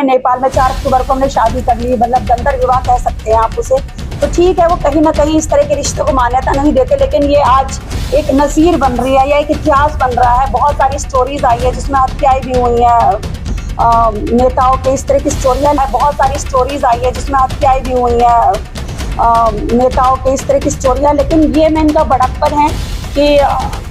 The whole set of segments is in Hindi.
नेपाल में 4 अक्टूबर को हमने शादी कर ली, मतलब गंधर्व विवाह कह सकते हैं आप उसे। तो ठीक है, वो कहीं ना कहीं इस तरह के रिश्तों को मान्यता नहीं देते, लेकिन ये आज एक नज़ीर बन रही है या एक इतिहास बन रहा है। बहुत सारी स्टोरीज आई है जिसमें हत्याएं भी हुई हैं नेताओं के, इस तरह की स्टोरियाँ है। बहुत सारी स्टोरीज आई है जिसमें हत्याएं भी हुई हैं नेताओं के, इस तरह की स्टोरियाँ। लेकिन ये मैं इनका बड़प्पन है कि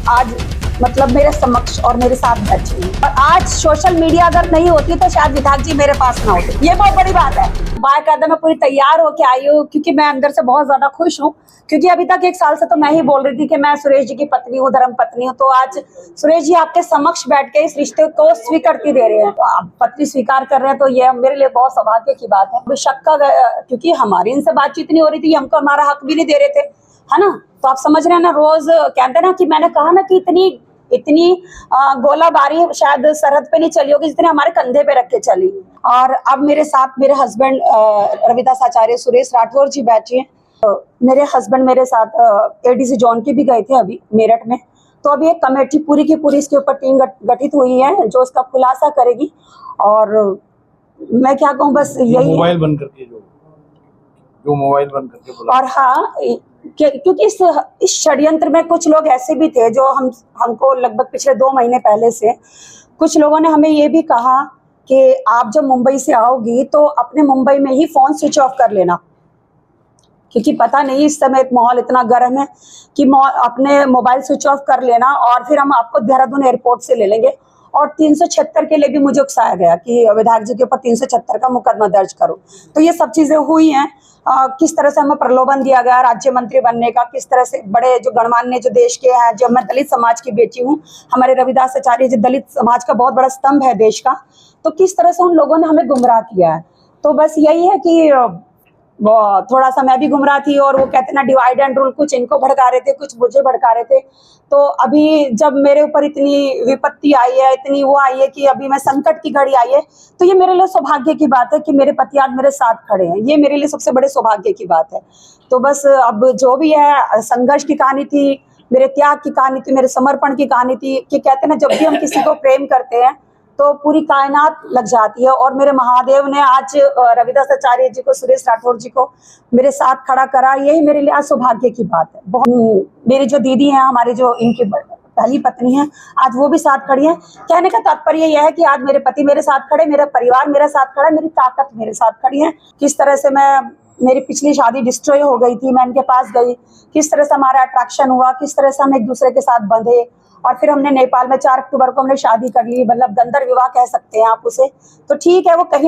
आज मतलब मेरे समक्ष और मेरे साथ बैठे हैं। और आज सोशल मीडिया अगर नहीं होती तो शायद विधायक जी मेरे पास ना होते। ये बहुत बड़ी बात है। बाकायदा मैं पूरी तैयार होके आई हूँ क्योंकि मैं अंदर से बहुत ज्यादा खुश हूँ, क्योंकि अभी तक 1 साल से तो मैं ही बोल रही थी कि मैं सुरेश जी की पत्नी हूँ, धर्म पत्नी हूँ। तो आज सुरेश जी आपके समक्ष बैठ के इस रिश्ते को स्वीकृति दे रहे हैं, तो आप पत्नी स्वीकार कर रहे हैं, तो ये मेरे लिए बहुत सौभाग्य की बात है। शक का, क्योंकि हमारी इनसे बातचीत नहीं हो रही थी, हमको हमारा हक भी नहीं दे रहे थे, है ना। तो आप समझ रहे हैं ना, रोज कहते हैं ना कि मैंने कहा ना कि इतनी गोलाबारी शायद सरहद पे नहीं चली होगी जितने हमारे कंधे पे रख के चली। और अब मेरे साथ मेरे हस्बैंड रविदास आचार्य सुरेश राठौर जी बैठे हैं। मेरे हस्बैंड मेरे साथ एडीसी जोन की भी गए थे अभी मेरठ में। तो अभी एक कमेटी पूरी की पूरी इसके ऊपर टीम गठित हुई है जो इसका खुलासा करेगी। और मैं क्या कहूँ, बस यही मोबाइल बंद करके जो मोबाइल बंद करके बोला। और हाँ, क्योंकि इस षड्यंत्र में कुछ लोग ऐसे भी थे जो हमको लगभग पिछले 2 महीने पहले से कुछ लोगों ने हमें ये भी कहा कि आप जब मुंबई से आओगी तो अपने मुंबई में ही फोन स्विच ऑफ कर लेना, क्योंकि पता नहीं इस समय माहौल इतना गर्म है कि अपने मोबाइल स्विच ऑफ कर लेना और फिर हम आपको देहरादून एयरपोर्ट से ले लेंगे। और 376 के लिए भी मुझे उकसाया गया कि विधायक जी के ऊपर 376 का मुकदमा दर्ज करो। तो ये सब चीजें हुई हैं। किस तरह से हमें प्रलोभन दिया गया राज्य मंत्री बनने का, किस तरह से बड़े जो गणमान्य जो देश के हैं, जो मैं दलित समाज की बेटी हूँ, हमारे रविदास आचार्य जी दलित समाज का बहुत बड़ा स्तंभ है देश का, तो किस तरह से उन लोगों ने हमें गुमराह किया है। तो बस यही है कि वो थोड़ा सा मैं भी गुमराह थी, और वो कहते ना डिवाइड एंड रूल, कुछ इनको भड़का रहे थे, कुछ मुझे भड़का रहे थे। तो अभी जब मेरे ऊपर इतनी विपत्ति आई है, इतनी वो आई है कि अभी मैं संकट की घड़ी आई है, तो ये मेरे लिए सौभाग्य की बात है कि मेरे पति आज मेरे साथ खड़े हैं। ये मेरे लिए सबसे बड़े सौभाग्य की बात है। तो बस अब जो भी है, संघर्ष की कहानी थी, मेरे त्याग की कहानी थी, मेरे समर्पण की कहानी थी, कि कहते ना जब भी हम किसी को प्रेम करते हैं तो पूरी कायनात लग जाती है। और मेरे महादेव ने आज रविदास आचार्य जी को, सुरेश राठौर जी को मेरे साथ खड़ा करा, यही मेरे लिए आज सौभाग्य की बात है। बहुत मेरी जो दीदी हैं, हमारी जो इनकी पहली पत्नी है, आज वो भी साथ खड़ी है। कहने का तात्पर्य यह है कि आज मेरे पति मेरे साथ खड़े, मेरा परिवार मेरे साथ खड़ा, मेरी ताकत मेरे साथ खड़ी है। किस तरह से मेरी पिछली शादी डिस्ट्रॉय हो गई थी, मैं इनके पास गई, किस तरह से हमारा अट्रैक्शन हुआ, किस तरह से हम एक दूसरे के साथ बंधे, और फिर हमने नेपाल में 4 अक्टूबर को हमने शादी कर ली, मतलब गंधर्व विवाह कह सकते हैं आप उसे। तो ठीक है, वो कहीं ना